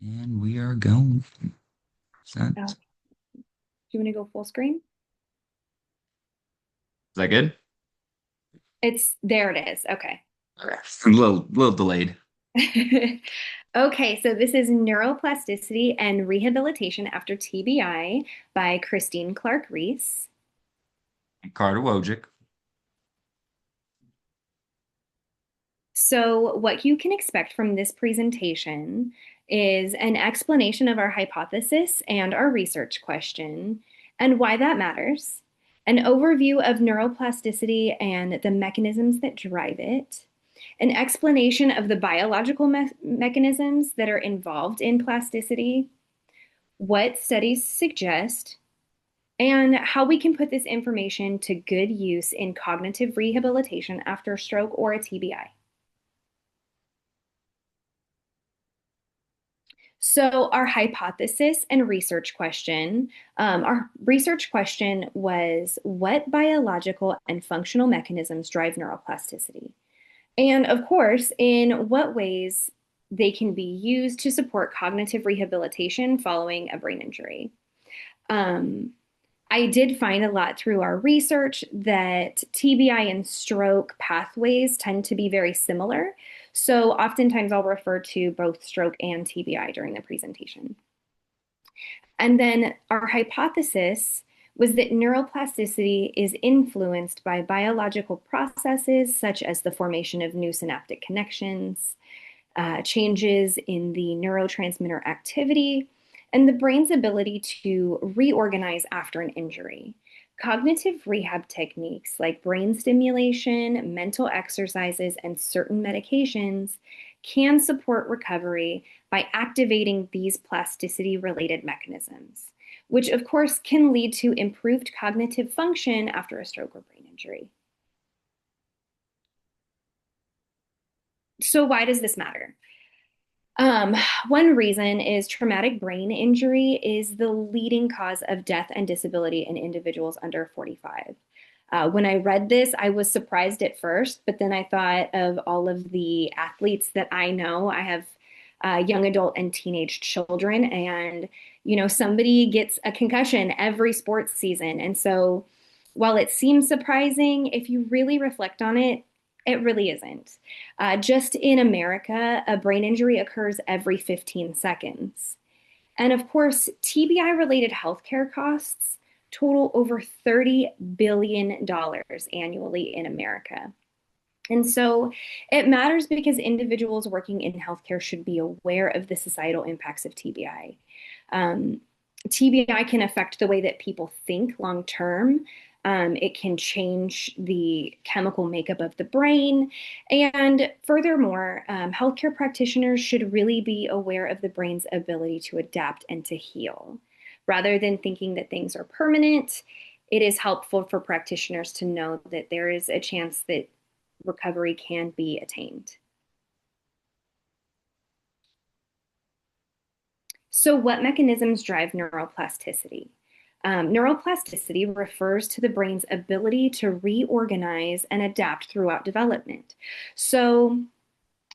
And we are going. Oh, Set. do you want to go full screen? Is that good? It's there it is. Okay. Okay. A little delayed. Okay, so this is Neuroplasticity and Rehabilitation After TBI by Christine Clark Reese. Carter Wojcik. So, what you can expect from this presentation is an explanation of our hypothesis and our research question and why that matters, an overview of neuroplasticity and the mechanisms that drive it, an explanation of the biological mechanisms that are involved in plasticity, what studies suggest, and how we can put this information to good use in cognitive rehabilitation after a stroke or a TBI. So, our hypothesis and research question, our research question was what biological and functional mechanisms drive neuroplasticity? And of course, in what ways they can be used to support cognitive rehabilitation following a brain injury. Um, I did find a lot through our research that TBI and stroke pathways tend to be very similar. So oftentimes I'll refer to both stroke and TBI during the presentation. And then our hypothesis was that neuroplasticity is influenced by biological processes such as the formation of new synaptic connections, changes in the neurotransmitter activity, and the brain's ability to reorganize after an injury. Cognitive rehab techniques like brain stimulation, mental exercises, and certain medications can support recovery by activating these plasticity related mechanisms, which of course can lead to improved cognitive function after a stroke or brain injury. So, why does this matter? Um, One reason is traumatic brain injury is the leading cause of death and disability in individuals under 45. When I read this, I was surprised at first, but then I thought of all of the athletes that I know. I have young adult and teenage children, and somebody gets a concussion every sports season. And so, while it seems surprising, if you really reflect on it, it really isn't. Just in America, a brain injury occurs every 15 seconds. And of course, TBI related healthcare costs total over $30 billion annually in America. And so it matters because individuals working in healthcare should be aware of the societal impacts of TBI. Um, TBI can affect the way that people think long term. It can change the chemical makeup of the brain. And furthermore, healthcare practitioners should really be aware of the brain's ability to adapt and to heal. Rather than thinking that things are permanent, it is helpful for practitioners to know that there is a chance that recovery can be attained. So, what mechanisms drive neuroplasticity? Neuroplasticity refers to the brain's ability to reorganize and adapt throughout development. So,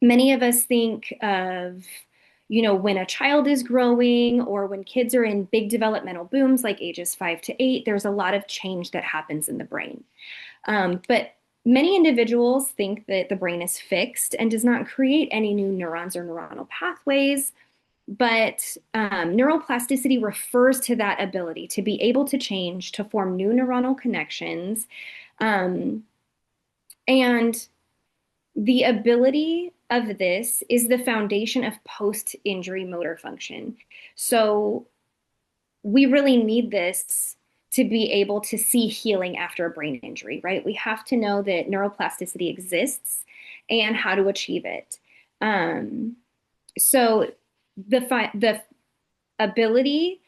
many of us think of when a child is growing or when kids are in big developmental booms like ages 5 to 8, there's a lot of change that happens in the brain. But many individuals think that the brain is fixed and does not create any new neurons or neuronal pathways. But neuroplasticity refers to that ability to be able to change, to form new neuronal connections. Um, and the ability of this is the foundation of post injury motor function. So we really need this to be able to see healing after a brain injury, right? We have to know that neuroplasticity exists and how to achieve it. Um, so the ability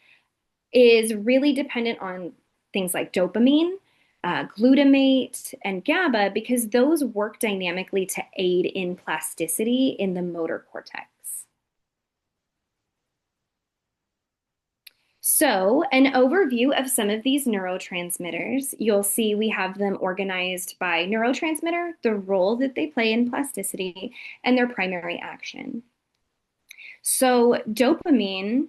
is really dependent on things like dopamine, glutamate, and GABA because those work dynamically to aid in plasticity in the motor cortex. So, an overview of some of these neurotransmitters, you'll see we have them organized by neurotransmitter, the role that they play in plasticity, and their primary action. So dopamine,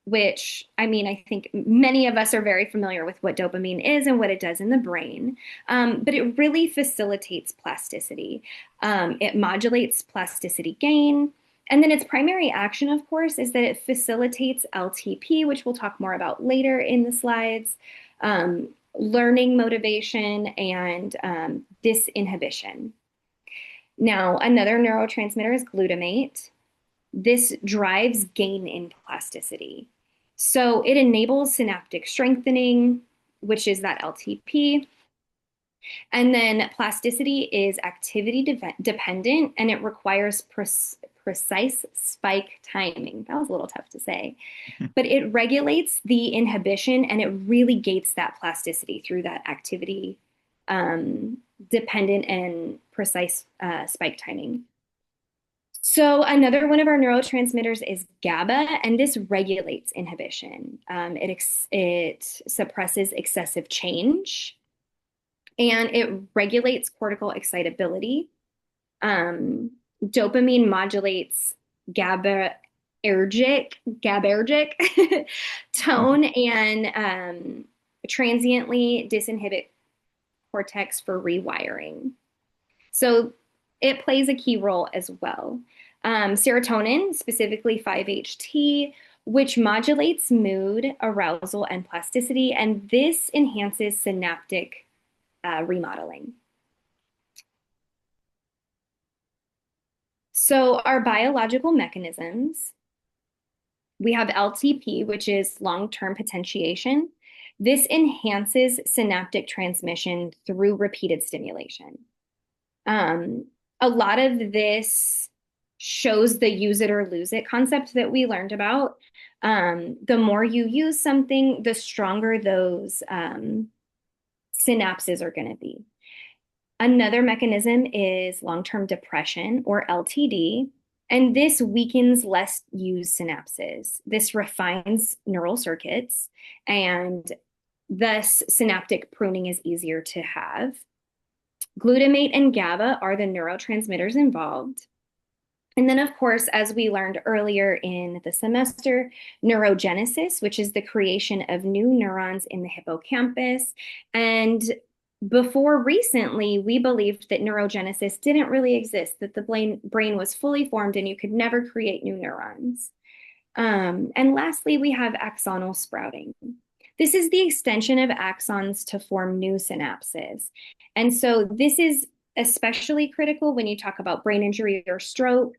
which I mean, I think many of us are very familiar with what dopamine is and what it does in the brain, but it really facilitates plasticity. It modulates plasticity gain. And then its primary action, of course, is that it facilitates LTP, which we'll talk more about later in the slides, learning motivation and disinhibition. Now, another neurotransmitter is glutamate. This drives gain in plasticity. So it enables synaptic strengthening, which is that LTP. And then plasticity is activity dependent and it requires precise spike timing. That was a little tough to say, but it regulates the inhibition and it really gates that plasticity through that activity dependent and precise spike timing. So another one of our neurotransmitters is GABA, and this regulates inhibition. It suppresses excessive change, and it regulates cortical excitability. Dopamine modulates GABAergic tone and transiently disinhibit cortex for rewiring. So it plays a key role as well. Serotonin, specifically 5-HT, which modulates mood, arousal, and plasticity, and this enhances synaptic remodeling. So our biological mechanisms, we have LTP, which is long-term potentiation. This enhances synaptic transmission through repeated stimulation. A lot of this shows the use it or lose it concept that we learned about. The more you use something, the stronger those synapses are going to be. Another mechanism is long-term depression or LTD, and this weakens less used synapses. This refines neural circuits, and thus synaptic pruning is easier to have. Glutamate and GABA are the neurotransmitters involved. And then, of course, as we learned earlier in the semester, neurogenesis, which is the creation of new neurons in the hippocampus. And before recently, we believed that neurogenesis didn't really exist, that the brain was fully formed and you could never create new neurons. And lastly, we have axonal sprouting. This is the extension of axons to form new synapses. And so this is especially critical when you talk about brain injury or stroke.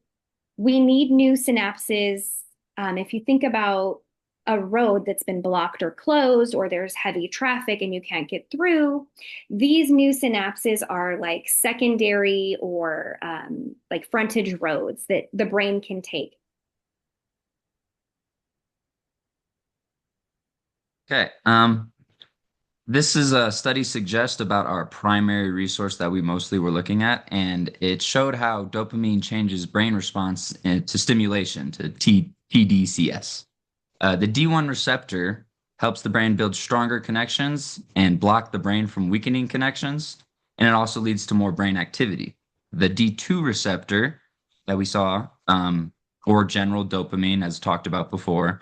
We need new synapses. If you think about a road that's been blocked or closed, or there's heavy traffic and you can't get through, these new synapses are like secondary or like frontage roads that the brain can take. Okay. This is a study suggests about our primary resource that we mostly were looking at, and it showed how dopamine changes brain response to stimulation, to TDCS. The D1 receptor helps the brain build stronger connections and block the brain from weakening connections, and it also leads to more brain activity. The D2 receptor that we saw, or general dopamine, as talked about before,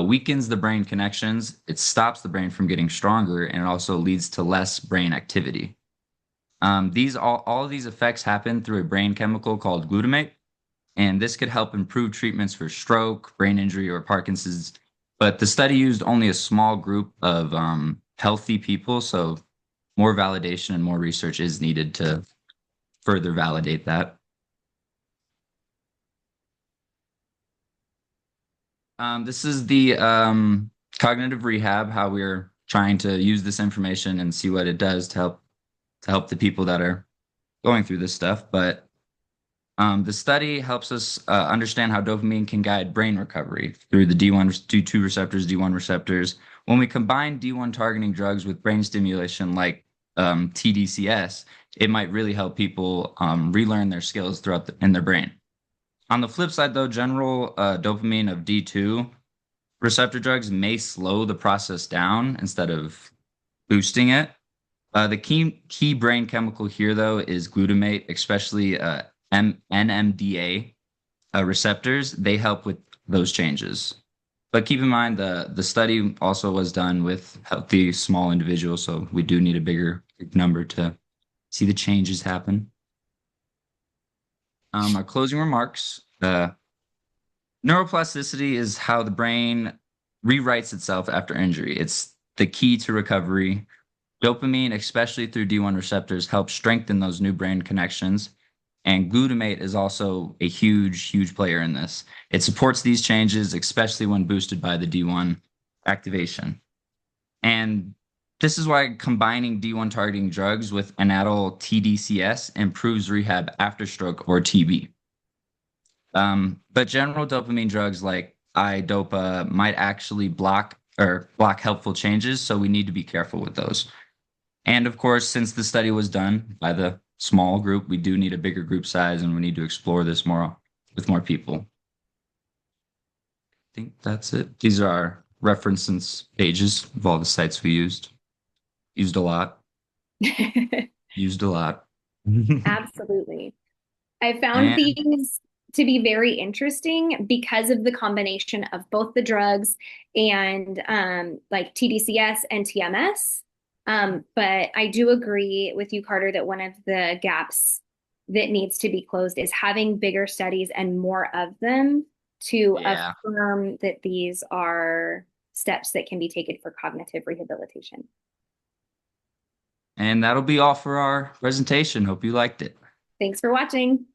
weakens the brain connections, it stops the brain from getting stronger, and it also leads to less brain activity. All of these effects happen through a brain chemical called glutamate, and this could help improve treatments for stroke, brain injury, or Parkinson's. But the study used only a small group of healthy people, so more validation and more research is needed to further validate that. This is the cognitive rehab, how we're trying to use this information and see what it does to help the people that are going through this stuff. But the study helps us understand how dopamine can guide brain recovery through the D1, D2 receptors, D1 receptors. When we combine D1 targeting drugs with brain stimulation like TDCS, it might really help people relearn their skills in their brain. On the flip side, though, general dopamine of D2 receptor drugs may slow the process down instead of boosting it. The key brain chemical here, though, is glutamate, especially NMDA receptors. They help with those changes. But keep in mind the study also was done with healthy small individuals, so we do need a bigger number to see the changes happen. Our closing remarks. Neuroplasticity is how the brain rewrites itself after injury. It's the key to recovery. Dopamine, especially through D1 receptors, helps strengthen those new brain connections. And glutamate is also a huge, huge player in this. It supports these changes, especially when boosted by the D1 activation. And this is why combining D1 targeting drugs with Anadrol TDCS improves rehab after stroke or TB. But general dopamine drugs like iDopa might actually block helpful changes, so we need to be careful with those. And of course, since the study was done by the small group, we do need a bigger group size and we need to explore this more with more people. I think that's it. These are our reference pages of all the sites we used. Used a lot. Used a lot. Absolutely. I found And these to be very interesting because of the combination of both the drugs and like TDCS and TMS. But I do agree with you, Carter, that one of the gaps that needs to be closed is having bigger studies and more of them to yeah, affirm that these are steps that can be taken for cognitive rehabilitation. and that'll be all for our presentation. Hope you liked it. Thanks for watching.